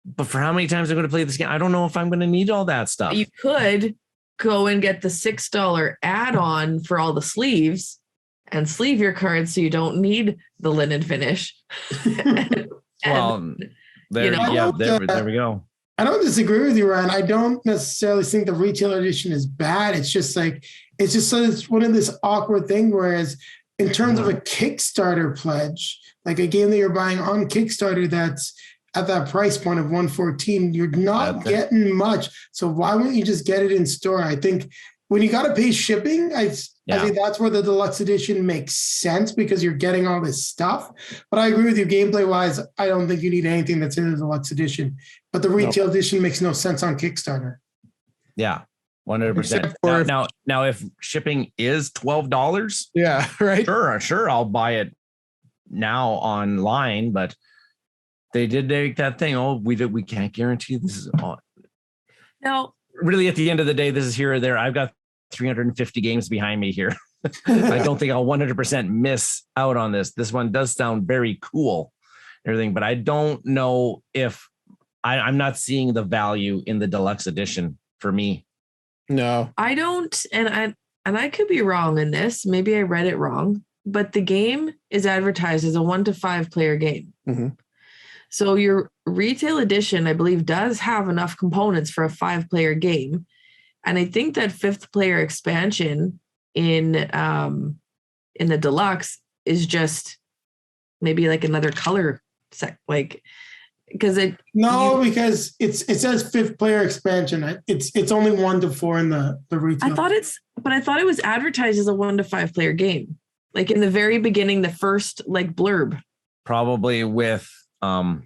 but for how many times I'm going to play this game, I don't know if I'm going to need all that stuff. You could go and get the $6 add-on for all the sleeves and sleeve your cards so you don't need the linen finish. Well, there we go. I don't disagree with you, Ryan. I don't necessarily think the retail edition is bad. It's one of this awkward thing, whereas in terms of a Kickstarter pledge, like a game that you're buying on Kickstarter that's at that price point of $114, you're not getting much. So why wouldn't you just get it in store? I think when you got to pay shipping, I think that's where the deluxe edition makes sense, because you're getting all this stuff. But I agree with you, gameplay wise, I don't think you need anything that's in the deluxe edition. But the retail edition makes no sense on Kickstarter. Yeah, 100%. Now, if shipping is $12, yeah, right. Sure, I'll buy it now online. But they did make that thing. Oh, we can't guarantee this is on. No, really, at the end of the day, this is here or there. I've got 350 games behind me here. I don't think I'll 100% miss out on this. This one does sound very cool, everything, but I don't know if I'm not seeing the value in the deluxe edition for me. No, I don't. And and I could be wrong in this, maybe I read it wrong, but the game is advertised as a 1 to 5 player game. Mm-hmm. So your retail edition, I believe, does have enough components for a 5 player game. And I think that 5th player expansion in the deluxe is just maybe like another color set, like because because it says 5th player expansion. It's only 1 to 4 in the retail. I thought it was advertised as a 1 to 5 player game. Like in the very beginning, the first like blurb. Probably with No,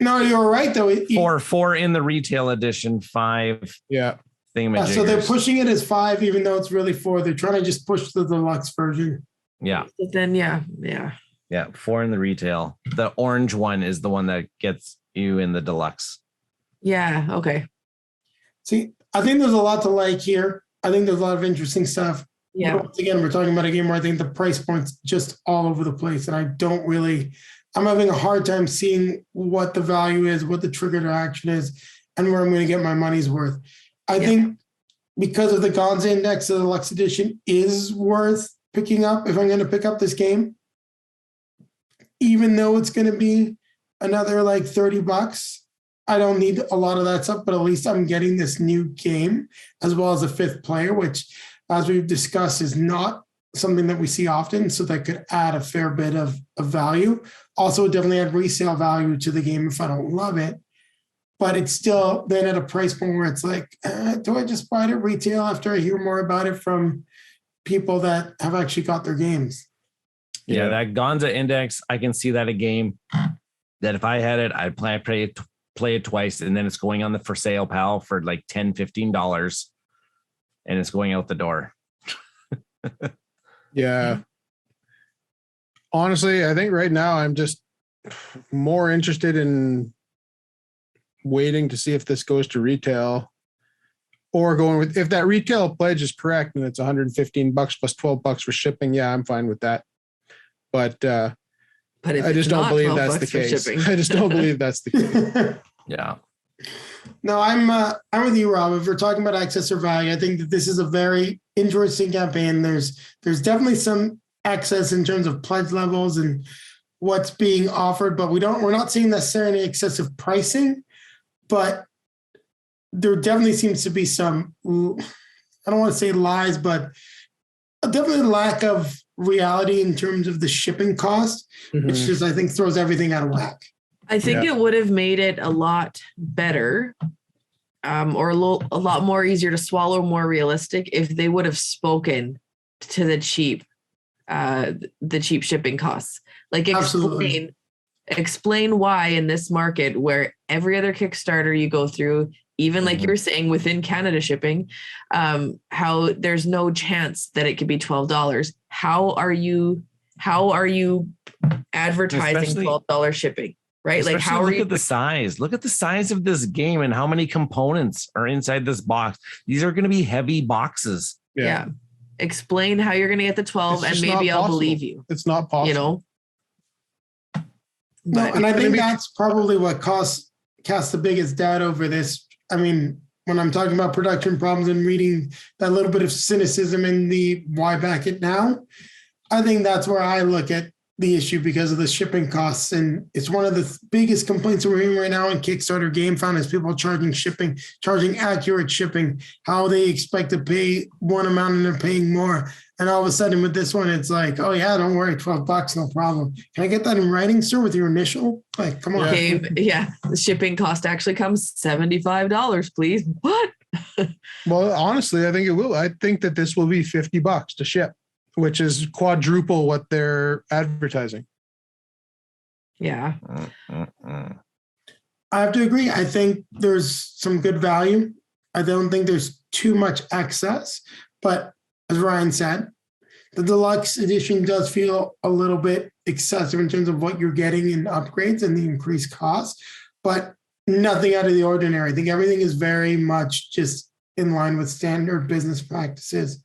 you're right though. Four in the retail edition, 5. Yeah. So they're pushing it as 5, even though it's really 4. They're trying to just push the deluxe version. Yeah. But then yeah. 4 in the retail. The orange one is the one that gets you in the deluxe. Yeah. Okay. See, I think there's a lot to like here. I think there's a lot of interesting stuff. Yeah. But once again, we're talking about a game where I think the price point's just all over the place. And I'm having a hard time seeing what the value is, what the trigger to action is, and where I'm going to get my money's worth. I think because of the Gonza index, the deluxe edition is worth picking up if I'm going to pick up this game. Even though it's going to be another like $30, I don't need a lot of that stuff, but at least I'm getting this new game as well as a 5th player, which, as we've discussed, is not something that we see often. So that could add a fair bit of value. Also, definitely add resale value to the game if I don't love it. But it's still then at a price point where it's like, do I just buy it at retail after I hear more about it from people that have actually got their games? Yeah, that Gonza index, I can see that a game that if I had it, I'd play it twice, and then it's going on the for sale pal for like $10, $15, and it's going out the door. Yeah. Honestly, I think right now I'm just more interested in waiting to see if this goes to retail, or going with, if that retail pledge is correct and it's $115 plus $12 for shipping. Yeah, I'm fine with that. But I just don't believe that's the case. I just don't believe that's the case. Yeah. No, I'm with you, Rob. If we're talking about access or value, I think that this is a very interesting campaign. There's definitely some excess in terms of pledge levels and what's being offered, but we're not seeing necessarily excessive pricing. But there definitely seems to be some, I don't want to say lies, but definitely lack of reality in terms of the shipping cost, which just, I think, throws everything out of whack. I think it would have made it a lot better, or a lot more easier to swallow, more realistic, if they would have spoken to the cheap shipping costs. Like explain why in this market where every other Kickstarter you go through, even like you're saying within Canada shipping, how there's no chance that it could be $12. How are you advertising $12 shipping? Right? Like, how are you? Look at the size of this game and how many components are inside this box. These are going to be heavy boxes. Yeah. Explain how you're going to get the 12 and maybe I'll believe you. It's not possible. You know? No, and I think that's probably what cast the biggest doubt over this. I mean, when I'm talking about production problems and reading that little bit of cynicism in the why back it now, I think that's where I look at the issue because of the shipping costs. And it's one of the biggest complaints we're hearing right now in Kickstarter GameFound is people charging accurate shipping, how they expect to pay one amount and they're paying more. And all of a sudden with this one, it's like, oh yeah, don't worry, $12, no problem. Can I get that in writing, sir, with your initial? Like, come on. The shipping cost actually comes $75, please. What? Well, honestly, I think it will. I think that this will be $50 to ship, which is quadruple what they're advertising. Yeah. I have to agree. I think there's some good value. I don't think there's too much excess, but as Ryan said, the deluxe edition does feel a little bit excessive in terms of what you're getting in upgrades and the increased cost, but nothing out of the ordinary. I think everything is very much just in line with standard business practices.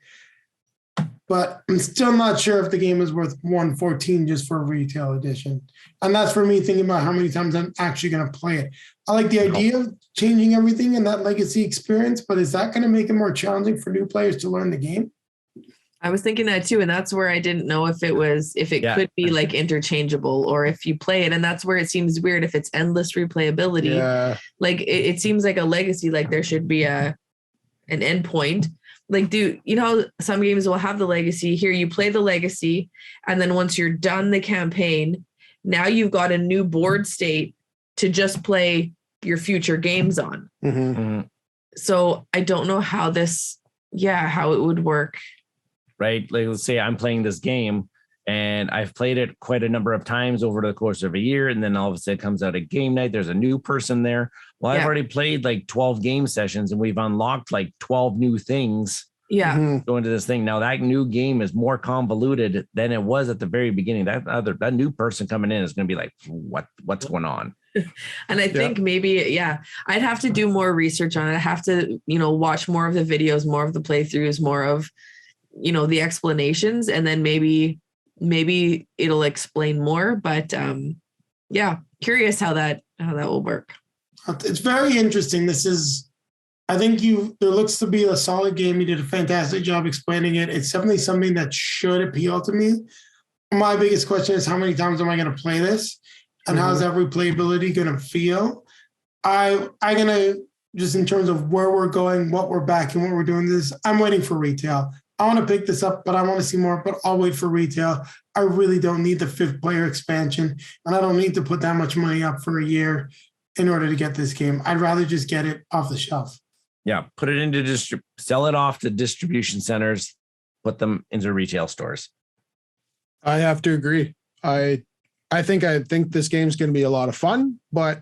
But I'm still not sure if the game is worth $114 just for a retail edition. And that's for me thinking about how many times I'm actually going to play it. I like the idea of changing everything in that legacy experience, but is that going to make it more challenging for new players to learn the game? I was thinking that too, and that's where I didn't know if it could be like interchangeable, or if you play it, and that's where it seems weird if it's endless replayability. Yeah. Like it seems like a legacy, like there should be an end point. Like, you know how some games will have the legacy here, you play the legacy, and then once you're done the campaign, now you've got a new board state to just play your future games on. Mm-hmm. So I don't know how how it would work. Right? Like, let's say I'm playing this game and I've played it quite a number of times over the course of a year. And then all of a sudden it comes out a game night. There's a new person there. Well, I've already played like 12 game sessions and we've unlocked like 12 new things. Yeah. Going to this thing. Now that new game is more convoluted than it was at the very beginning. That new person coming in is going to be like, what's going on? And I think maybe, I'd have to do more research on it. I have to, watch more of the videos, more of the playthroughs, more of, the explanations, and then maybe it'll explain more, but curious how that will work. It's very interesting. I think there looks to be a solid game. You did a fantastic job explaining it. It's definitely something that should appeal to me. My biggest question is, how many times am I going to play this? And how's that replayability going to feel? I'm going to, just in terms of where we're going, what we're backing, what we're doing I'm waiting for retail. I want to pick this up, but I want to see more, but I'll wait for retail. I really don't need the 5th player expansion, and I don't need to put that much money up for a year in order to get this game. I'd rather just get it off the shelf. Yeah, put it into sell it off to distribution centers, put them into retail stores. I have to agree. I think this game's going to be a lot of fun, but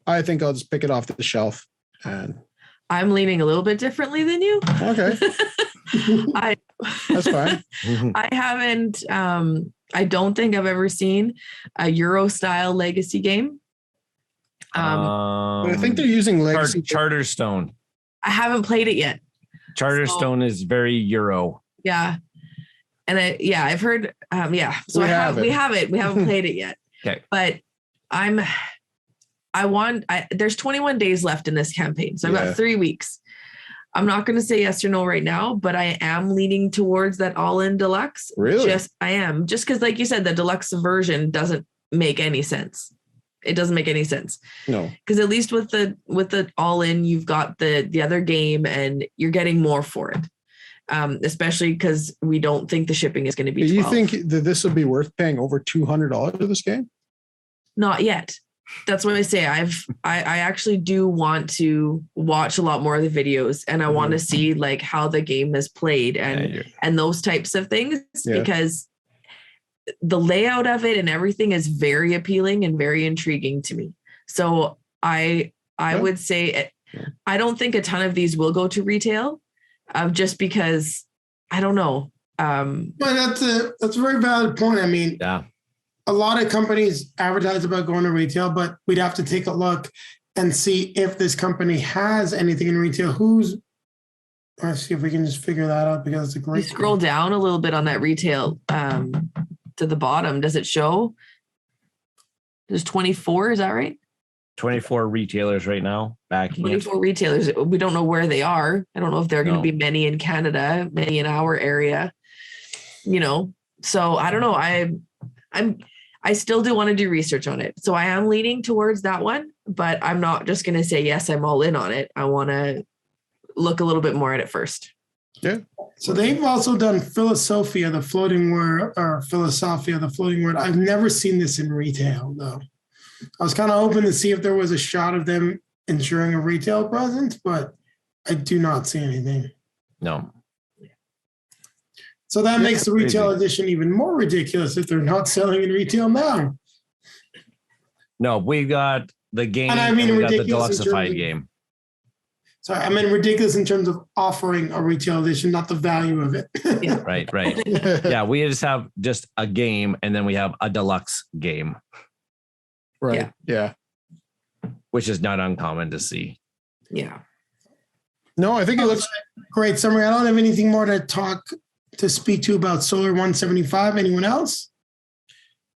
I think I'll just pick it off the shelf. And I'm leaning a little bit differently than you. Okay. That's fine. I haven't. I don't think I've ever seen a Euro style legacy game. I think they're using legacy. Charterstone. I haven't played it yet. Charterstone is very Euro. Yeah, and I've heard. So we haven't played it yet. Okay, but there's 21 days left in this campaign, so I've got 3 weeks. I'm not going to say yes or no right now, but I am leaning towards that all-in deluxe. Really? I am. Just because, like you said, the deluxe version doesn't make any sense. It doesn't make any sense. No. Because at least with the all-in, you've got the other game and you're getting more for it. Especially because we don't think the shipping is going to be $12. Do you think that this would be worth paying over $200 for this game? Not yet. That's what I say. I actually do want to watch a lot more of the videos, and I want to see like how the game is played and those types of things, because the layout of it and everything is very appealing and very intriguing to me. So I would say I don't think a ton of these will go to retail, just because I don't know. But that's a very valid point. I mean, a lot of companies advertise about going to retail, but we'd have to take a look and see if this company has anything in retail. Let's see if we can just figure that out, because it's a great. You scroll down a little bit on that retail to the bottom. Does it show? There's 24. Is that right? 24 retailers right now backing 24 retailers. We don't know where they are. I don't know if there are going to be many in Canada, many in our area. So I don't know. I still do want to do research on it. So I am leaning towards that one, but I'm not just going to say, yes, I'm all in on it. I want to look a little bit more at it first. Yeah. So they've also done Philosophia, the floating word, or Philosophia, the floating word. I've never seen this in retail, though. I was kind of hoping to see if there was a shot of them ensuring a retail presence, but I do not see anything. No. So that makes the retail edition even more ridiculous if they're not selling in retail now. No, we got the game. And I mean, we got the ridiculous Deluxified game. Sorry, I mean ridiculous in terms of offering a retail edition, not the value of it. Yeah. Right. Yeah, we just have just a game, and then we have a deluxe game. Right. Yeah. Which is not uncommon to see. Yeah. No, I think it looks great summary. I don't have anything more to speak to about Solar 175. Anyone else?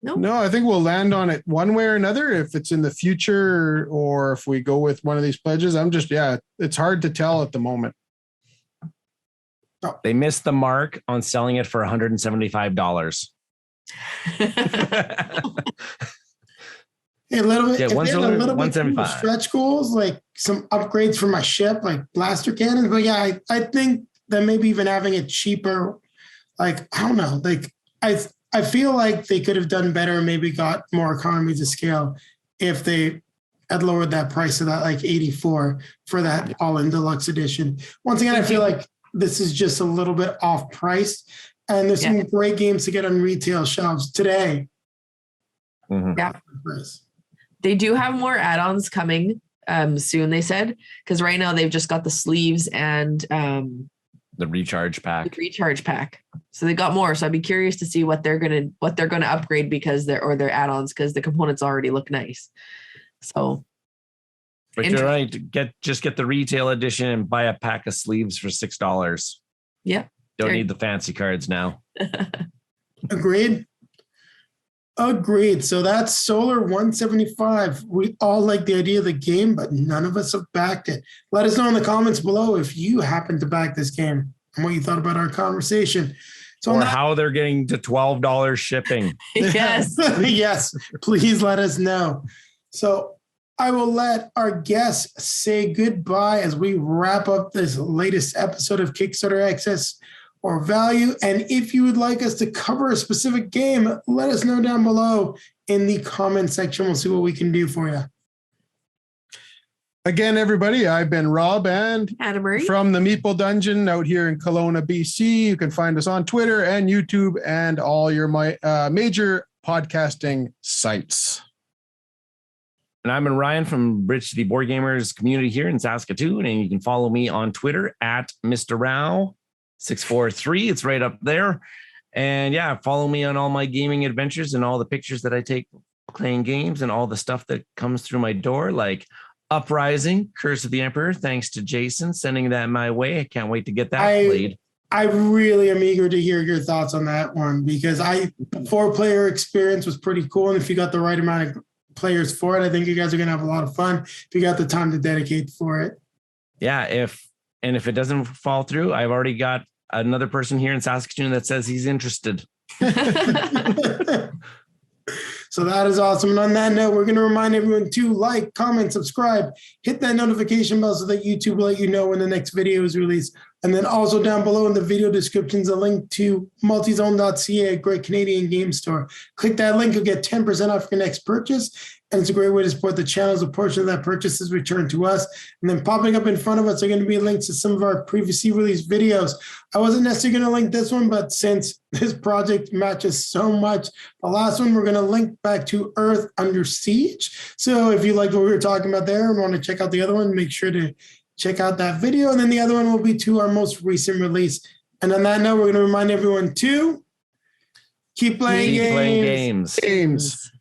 No, I think we'll land on it one way or another, if it's in the future or if we go with one of these pledges. It's hard to tell at the moment. They missed the mark on selling it for $175. A little bit, Yeah, if they had a little bit more 175. stretch goals, like some upgrades for my ship, like blaster cannons. But yeah, I think that maybe even having it cheaper, like, I don't know, like I feel like they could have done better and maybe got more economies of scale if they had lowered that price to that like 84 for that all-in deluxe edition. Once again, I feel like this is just a little bit off price, and there's some great games to get on retail shelves today. Yeah. They do have more add-ons coming soon, they said, because right now they've just got the sleeves and the recharge pack. So they got more. So I'd be curious to see what they're gonna upgrade because their add-ons, because the components already look nice. So, but you're right. Get the retail edition and buy a pack of sleeves for $6. Yeah, don't need the fancy cards now. Agreed. So that's Solar 175. We all like the idea of the game, but none of us have backed it. Let us know in the comments below if you happen to back this game and what you thought about our conversation. So or how they're getting to $12 shipping. Yes. Yes, please let us know. So I will let our guests say goodbye as we wrap up this latest episode of Kickstarter Excess or Value. And if you would like us to cover a specific game, let us know down below in the comment section. We'll see what we can do for you. Again, everybody, I've been Rob and Anna Marie from the Meeple Dungeon out here in Kelowna, BC. You can find us on Twitter and YouTube and all your major podcasting sites. And I'm Ryan from Bridge City Board Gamers community here in Saskatoon. And you can follow me on Twitter at Mista Rau 643. It's right up there. And yeah, follow me on all my gaming adventures and all the pictures that I take playing games and all the stuff that comes through my door, like Uprising, Curse of the Emperor. Thanks to Jason sending that my way. I can't wait to get that played. I really am eager to hear your thoughts on that one, because the 4-player experience was pretty cool. And if you got the right amount of players for it, I think you guys are going to have a lot of fun if you got the time to dedicate for it. Yeah. If it doesn't fall through, I've already got another person here in Saskatoon that says he's interested. So that is awesome. And on that note, we're going to remind everyone to like, comment, subscribe, hit that notification bell so that YouTube will let you know when the next video is released. And then also down below in the video description is a link to multizone.ca, a great Canadian game store. Click that link, you'll get 10% off your next purchase. And it's a great way to support the channel as a portion of that purchase is returned to us. And then popping up in front of us are going to be links to some of our previously released videos. I wasn't necessarily going to link this one, but since this project matches so much, the last one, we're going to link back to Earth Under Siege. So if you like what we were talking about there and want to check out the other one, make sure to check out that video. And then the other one will be to our most recent release. And on that note, we're going to remind everyone to keep playing games. Games.